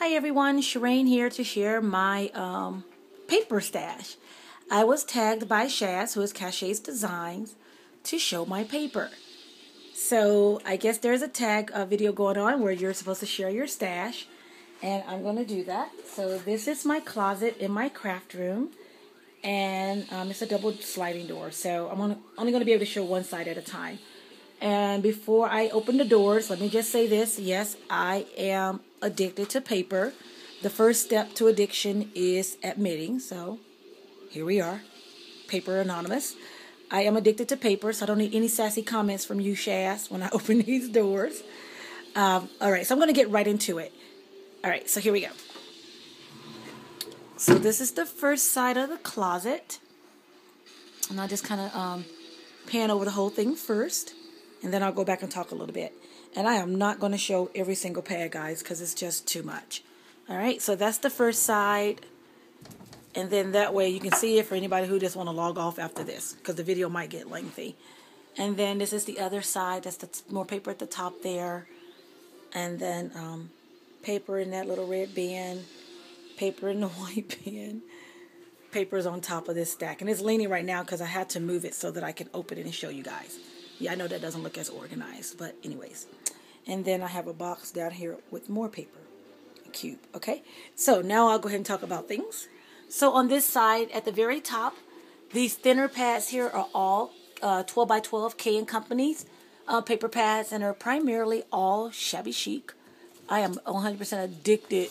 Hi everyone, Shireen here to share my paper stash. I was tagged by Shaz, who is Cachet's Designs, to show my paper. So I guess there's a tag video going on where you're supposed to share your stash, and I'm going to do that. So this is my closet in my craft room, and it's a double sliding door. So I'm only going to be able to show one side at a time. And before I open the doors, let me just say this. Yes, I am addicted to paper. The first step to addiction is admitting. So here we are, Paper Anonymous. I am addicted to paper, so I don't need any sassy comments from you, Shaz, when I open these doors. All right, so I'm going to get right into it. All right, so here we go. So this is the first side of the closet. And I'll just kind of pan over the whole thing first. And then I'll go back and talk a little bit. And I am not going to show every single pad, guys, because it's just too much. All right, so that's the first side. And then that way you can see it for anybody who just want to log off after this, because the video might get lengthy. And then this is the other side. That's the more paper at the top there. And then paper in that little red bin. Paper in the white bin. Paper's on top of this stack. And it's leaning right now because I had to move it so that I can open it and show you guys. Yeah, I know that doesn't look as organized, but anyways. And then I have a box down here with more paper. A cube, okay? So now I'll go ahead and talk about things. So on this side, at the very top, these thinner pads here are all 12 by 12 K & Company's paper pads, and are primarily all shabby chic. I am 100% addicted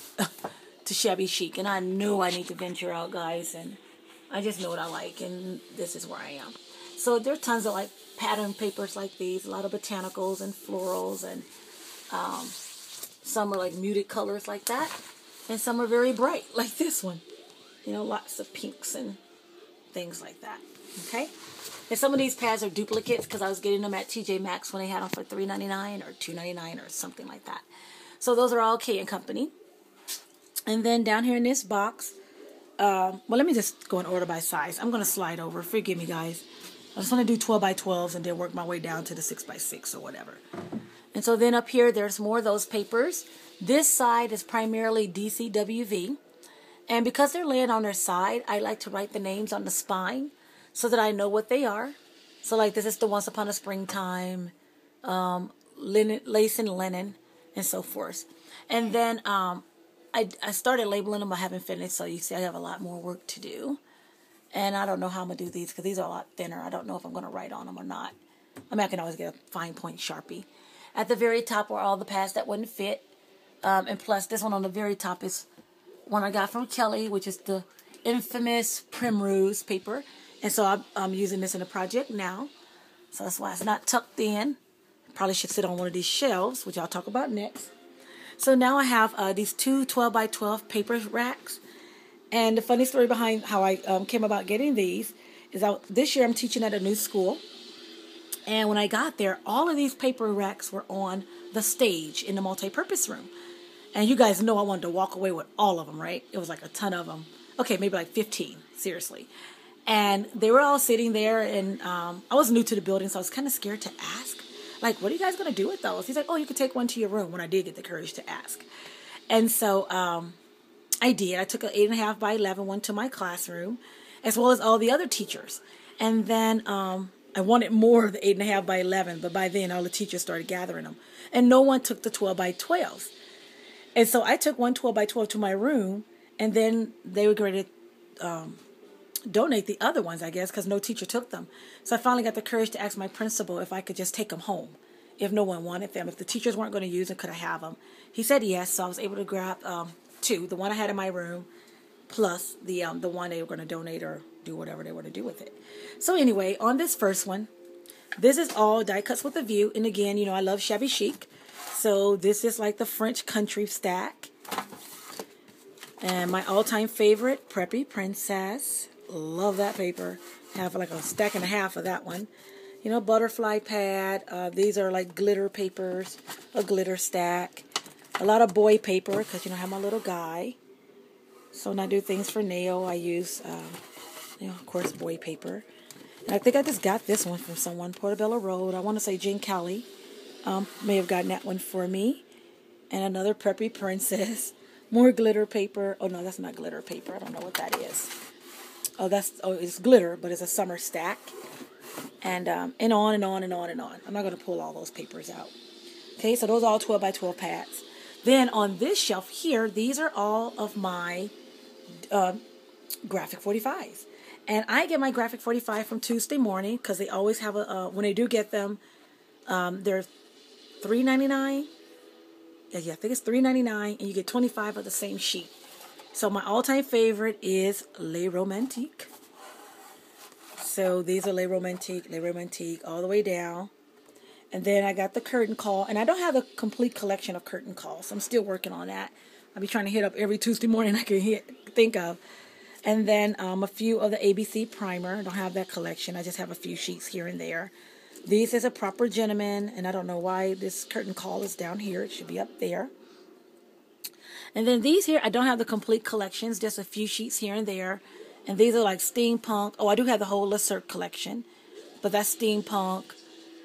to shabby chic, and I know I need to venture out, guys, and I just know what I like, and this is where I am. So there are tons of like pattern papers like these, a lot of botanicals and florals, and some are like muted colors like that, and some are very bright like this one. You know, lots of pinks and things like that. Okay, and some of these pads are duplicates because I was getting them at TJ Maxx when they had them for $3.99 or $2.99 or something like that. So those are all K & Company. And then down here in this box, well, let me just go in order by size. I'm going to slide over. Forgive me, guys. I just want to do 12 by 12s and then work my way down to the 6 by 6 or whatever. And so then up here, there's more of those papers. This side is primarily DCWV. And because they're laying on their side, I like to write the names on the spine so that I know what they are. So like this is the Once Upon a Springtime, Lace and Linen, and so forth. And then I started labeling them. I haven't finished, so you see I have a lot more work to do. And I don't know how I'm going to do these because these are a lot thinner. I don't know if I'm going to write on them or not. I mean, I can always get a fine point Sharpie. At the very top are all the pads that wouldn't fit. And plus, this one on the very top is one I got from Kelly, which is the infamous Primrose paper. And so I'm using this in a project now. So that's why it's not tucked in. Probably should sit on one of these shelves, which I'll talk about next. So now I have these two 12 by 12 paper racks. And the funny story behind how I came about getting these is this year I'm teaching at a new school. And when I got there, all of these paper racks were on the stage in the multi-purpose room. And you guys know I wanted to walk away with all of them, right? It was like a ton of them. Okay, maybe like 15, seriously. And they were all sitting there, and I was new to the building, so I was kind of scared to ask. Like, what are you guys going to do with those? He's like, oh, you could take one to your room, when I did get the courage to ask. And so I did. I took an 8.5 by 11 one to my classroom, as well as all the other teachers. And then I wanted more of the 8.5 by 11, but by then all the teachers started gathering them. And no one took the 12 by 12s. And so I took one 12 by 12 to my room, and then they were going to donate the other ones, I guess, because no teacher took them. So I finally got the courage to ask my principal if I could just take them home if no one wanted them. If the teachers weren't going to use them, could I have them? He said yes, so I was able to grab two, the one I had in my room, plus the one they were going to donate or do whatever they were to do with it. So anyway, on this first one, this is all die cuts with a view. And again, you know, I love shabby chic. So this is like the French country stack. And my all-time favorite, Preppy Princess. Love that paper. Have like a stack and a half of that one. You know, butterfly pad. These are like glitter papers. A glitter stack. A lot of boy paper because, you know, I have my little guy. So when I do things for nail, I use, you know, of course, boy paper. And I think I just got this one from someone. Portobello Road. I want to say Jen Kelly may have gotten that one for me. And another Preppy Princess. More glitter paper. Oh, no, that's not glitter paper. I don't know what that is. Oh, it's glitter, but it's a summer stack. And on and on and on and on. I'm not going to pull all those papers out. Okay, so those are all 12 by 12 pads. Then on this shelf here, these are all of my graphic 45s. And I get my graphic 45 from Tuesday Morning because they always have when they do get them, they're $3.99. Yeah, I think it's $3.99, and you get 25 of the same sheet. So my all-time favorite is Les Romantiques. So these are Les Romantiques, all the way down. And then I got the Curtain Call, and I don't have a complete collection of Curtain Calls. I'm still working on that. I'll be trying to hit up every Tuesday morning I can think of. And then a few of the ABC Primer. I don't have that collection. I just have a few sheets here and there. This is a Proper Gentleman, and I don't know why this Curtain Call is down here. It should be up there. And then these here, I don't have the complete collections, just a few sheets here and there. And these are like Steampunk. Oh, I do have the whole Le Cirque collection, but that's Steampunk.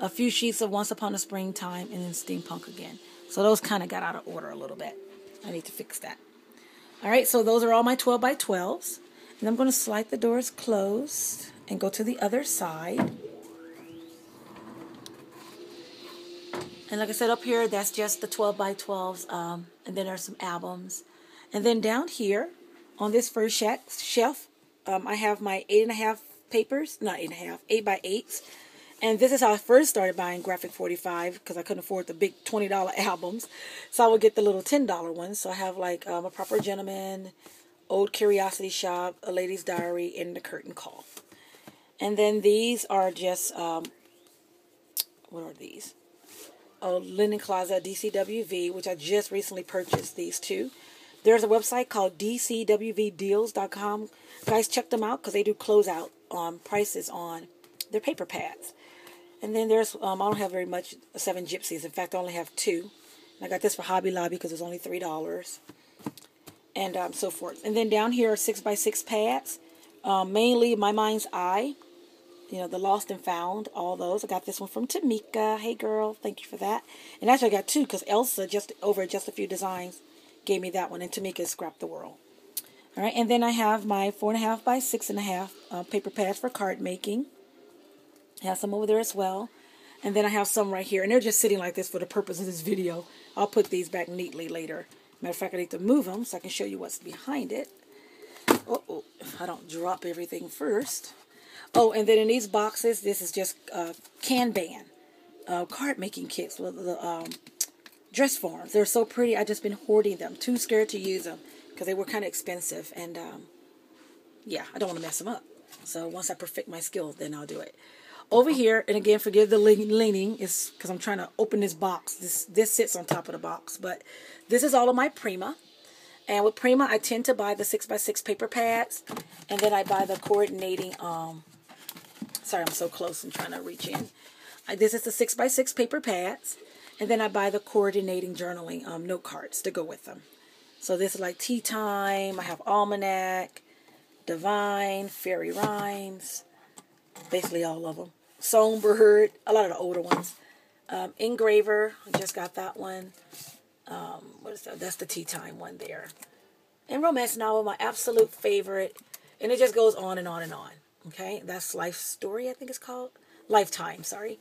A few sheets of Once Upon a Springtime, and then Steampunk again. So those kind of got out of order a little bit. I need to fix that. All right, so those are all my 12 by 12s. And I'm going to slide the doors closed and go to the other side. And like I said, up here, that's just the 12 by 12s. And then there's some albums. And then down here, on this first shelf, I have my 8.5 papers. Not 8.5, 8 by 8s. And this is how I first started buying graphic 45 because I couldn't afford the big $20 albums. So I would get the little $10 ones. So I have like A Proper Gentleman, Old Curiosity Shop, A Lady's Diary, and The Curtain Call. And then these are just, what are these? Oh, Linen Closet DCWV, which I just recently purchased these two. There's a website called DCWVdeals.com. Guys, check them out because they do closeout prices on their paper pads. And then there's, I don't have very much, 7 Gypsies. In fact, I only have 2. And I got this for Hobby Lobby because it's only $3. And so forth. And then down here are 6 by 6 pads. Mainly My Mind's Eye. You know, the Lost and Found. All those. I got this one from Tamika. Hey, girl. Thank you for that. And actually, I got 2 because Elsa, over at Just a Few Designs, gave me that one. And Tamika Scrap the World. All right. And then I have my 4.5 by 6.5 paper pads for card making. I have some over there as well. And then I have some right here. And they're just sitting like this for the purpose of this video. I'll put these back neatly later. Matter of fact, I need to move them so I can show you what's behind it. Oh, if I don't drop everything first. Oh, and then in these boxes, this is just Kanban card making kits with the dress forms. They're so pretty. I've just been hoarding them. Too scared to use them because they were kind of expensive. And yeah, I don't want to mess them up. So once I perfect my skills, then I'll do it. Over here, and again, forgive the leaning, is because I'm trying to open this box. This sits on top of the box, but this is all of my Prima. And with Prima, I tend to buy the 6 by 6 paper pads, and then I buy the coordinating. Sorry, I'm so close. I'm trying to reach in. This is the 6 by 6 paper pads, and then I buy the coordinating journaling note cards to go with them. So this is like Tea Time. I have Almanac, Divine, Fairy Rhymes. Basically all of them. Songbird, a lot of the older ones. Engraver, I just got that one. What is that? That's the Tea Time one there. And romance novel, my absolute favorite. And it just goes on and on and on. Okay, that's Life Story, I think it's called. Lifetime, sorry.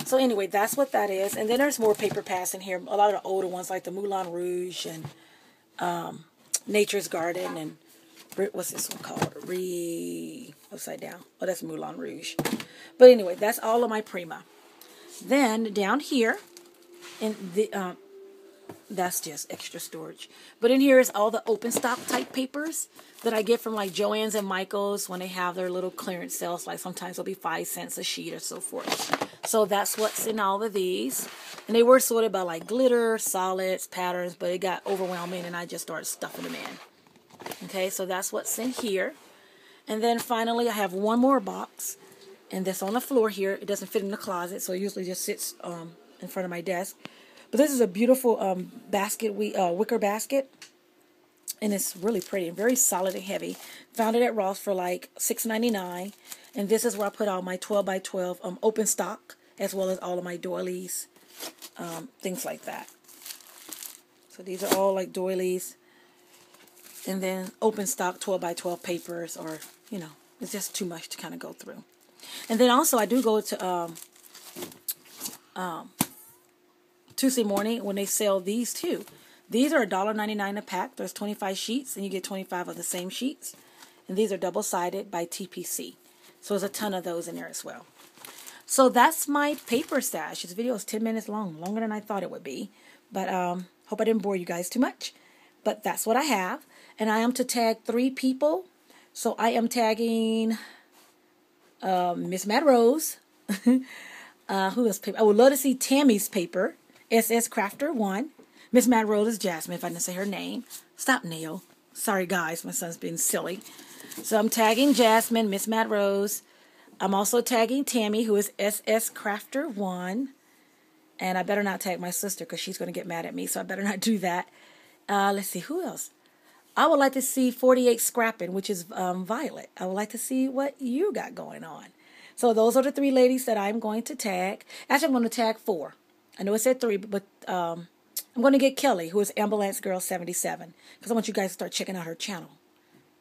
So anyway, that's what that is. And then there's more paper pads in here. A lot of the older ones like the Moulin Rouge and Nature's Garden and what's this one called? Upside down. Oh, that's Moulin Rouge. But anyway, that's all of my Prima. Then down here, in the that's just extra storage. But in here is all the open stock type papers that I get from like Joann's and Michael's when they have their little clearance sales. Like sometimes it'll be 5 cents a sheet or so forth. So that's what's in all of these. And they were sorted by like glitter, solids, patterns, but it got overwhelming and I just started stuffing them in. Okay, so that's what's in here. And then finally I have one more box. And this on the floor here. It doesn't fit in the closet, so it usually just sits in front of my desk. But this is a beautiful basket, wicker basket. And it's really pretty and very solid and heavy. Found it at Ross for like $6.99. And this is where I put all my 12 by 12 open stock, as well as all of my doilies, things like that. So these are all like doilies. And then open stock 12 by 12 papers, or, you know, it's just too much to kind of go through. And then also I do go to Tuesday Morning when they sell these too. These are $1.99 a pack. There's 25 sheets, and you get 25 of the same sheets. And these are double-sided by TPC. So there's a ton of those in there as well. So that's my paper stash. This video is 10 minutes long, longer than I thought it would be. But hope I didn't bore you guys too much. But that's what I have. And I am to tag 3 people. So I am tagging Miss Mad Rose. Who else? I would love to see Tammy's paper. SS Crafter 1. Miss Mad Rose is Jasmine, if I didn't say her name. Stop, Nail. Sorry, guys. My son's being silly. So I'm tagging Jasmine, Miss Mad Rose. I'm also tagging Tammy, who is SS Crafter 1. And I better not tag my sister because she's going to get mad at me. So I better not do that. Let's see. Who else? I would like to see 48 Scrapping, which is Violet. I would like to see what you got going on. So those are the 3 ladies that I'm going to tag. Actually, I'm going to tag 4. I know it said 3, but I'm going to get Kelly, who is Ambulance Girl 77, because I want you guys to start checking out her channel.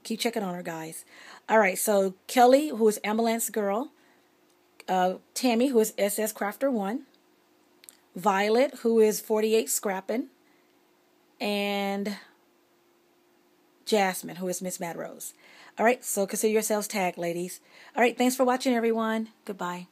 Keep checking on her, guys. All right, so Kelly, who is Ambulance Girl. Tammy, who is SS Crafter 1. Violet, who is 48 Scrapping. And Jasmine, who is Miss Mad Rose. All right, so consider yourselves tagged, ladies. All right, thanks for watching, everyone. Goodbye.